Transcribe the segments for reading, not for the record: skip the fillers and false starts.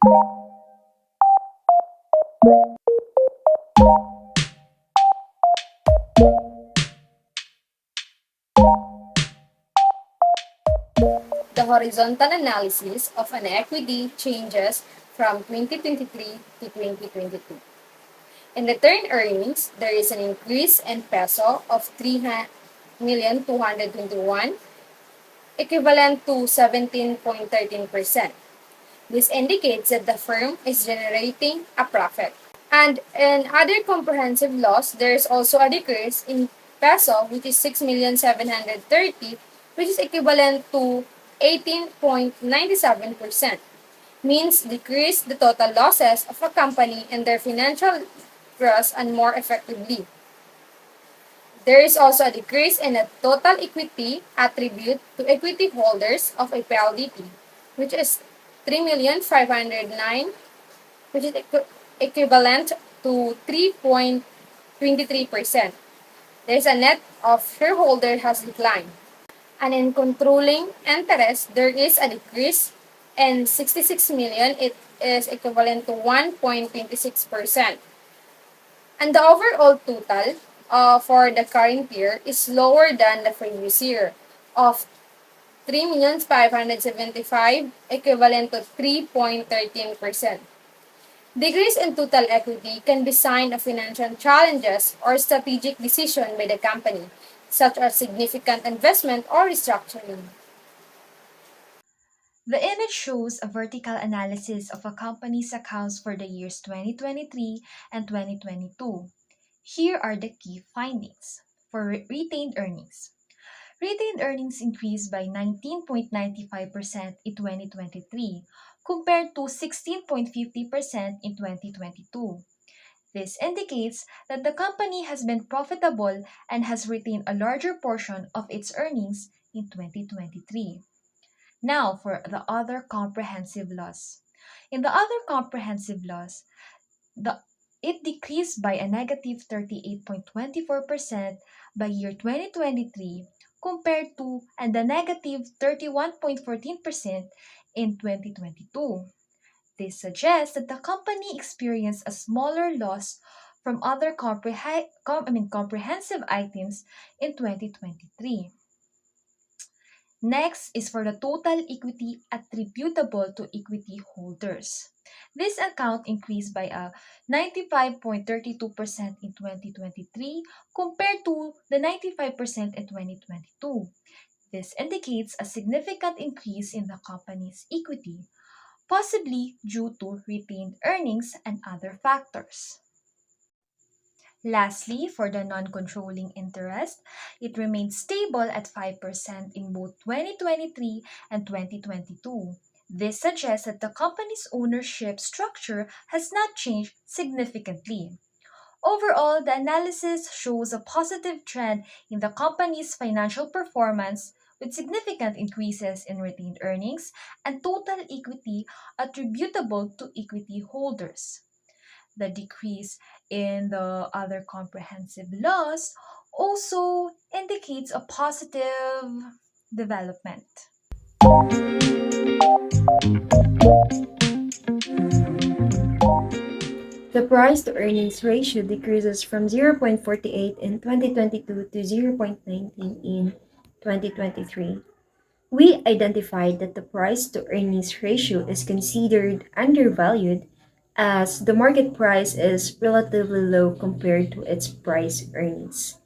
The horizontal analysis of an equity changes from 2023 to 2022. In retained earnings, there is an increase in peso of 3,221,000, equivalent to 17.13%. This indicates that the firm is generating a profit. And in other comprehensive loss, there is also a decrease in peso, which is 6,730,000, which is equivalent to 18.97%. Means decrease the total losses of a company and their financial trust and more effectively. There is also a decrease in the total equity attribute to equity holders of a PLDT, which is 3,509,000, which is equivalent to 3.23%. There is a net of shareholder has declined. And in controlling interest, there is a decrease in 66 million. It is equivalent to 1.26%. And the overall total for the current year is lower than the previous year of 3,575,000, equivalent to 3.13%. Decrease in total equity can be sign of financial challenges or strategic decision by the company, such as significant investment or restructuring. The image shows a vertical analysis of a company's accounts for the years 2023 and 2022. Here are the key findings. For retained earnings. Retained earnings increased by 19.95% in 2023 compared to 16.50% in 2022. This indicates that the company has been profitable and has retained a larger portion of its earnings in 2023. Now for the other comprehensive loss. In the other comprehensive loss, the it decreased by a negative 38.24% by year 2023 compared to and the negative 31.14% in 2022. This suggests that the company experienced a smaller loss from other comprehensive items in 2023. Next is for the total equity attributable to equity holders. This account increased by a 95.32% in 2023 compared to the 95% in 2022. This indicates a significant increase in the company's equity, possibly due to retained earnings and other factors. Lastly, for the non-controlling interest, it remained stable at 5% in both 2023 and 2022. This suggests that the company's ownership structure has not changed significantly. Overall, the analysis shows a positive trend in the company's financial performance with significant increases in retained earnings and total equity attributable to equity holders. The decrease in the other comprehensive loss also indicates a positive development. The price to earnings ratio decreases from 0.48 in 2022 to 0.19 in 2023. We identified that the price to earnings ratio is considered undervalued as the market price is relatively low compared to its price earnings.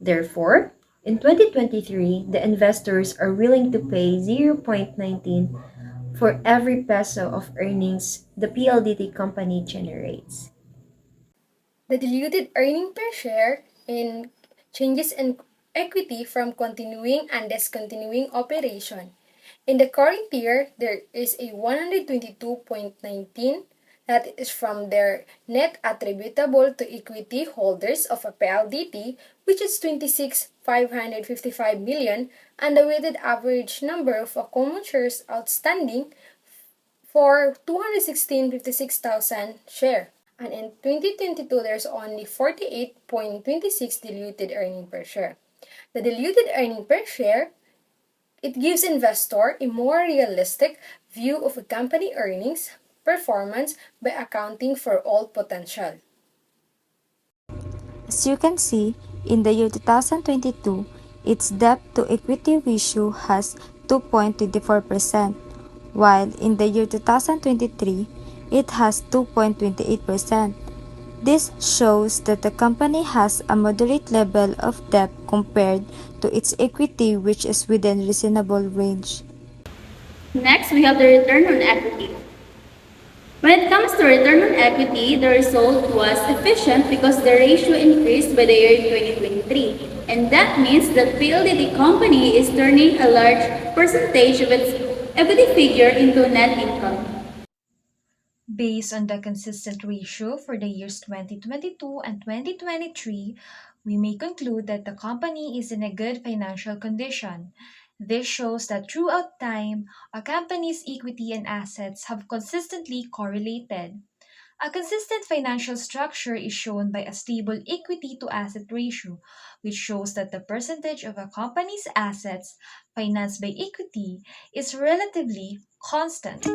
Therefore, in 2023, the investors are willing to pay 0.19 for every peso of earnings the PLDT company generates. The diluted earning per share in changes in equity from continuing and discontinuing operation. In the current year, there is a 122.19 that is from their net attributable to equity holders of a PLDT, which is 26,555 million, and the weighted average number of common shares outstanding for 216,56,000 share. And in 2022, there's only 48.26 diluted earning per share. The diluted earning per share, it gives investor a more realistic view of a company earnings performance by accounting for all potential. As you can see, in the year 2022, its debt to equity ratio has 2.24%, while in the year 2023, it has 2.28%. This shows that the company has a moderate level of debt compared to its equity, which is within reasonable range. Next, we have the return on equity. When it comes to return on equity, the result was efficient because the ratio increased by the year 2023. And that means that PLDT company is turning a large percentage of its equity figure into net income. Based on the consistent ratio for the years 2022 and 2023, we may conclude that the company is in a good financial condition. This shows that throughout time, a company's equity and assets have consistently correlated. A consistent financial structure is shown by a stable equity to asset ratio, which shows that the percentage of a company's assets financed by equity is relatively constant.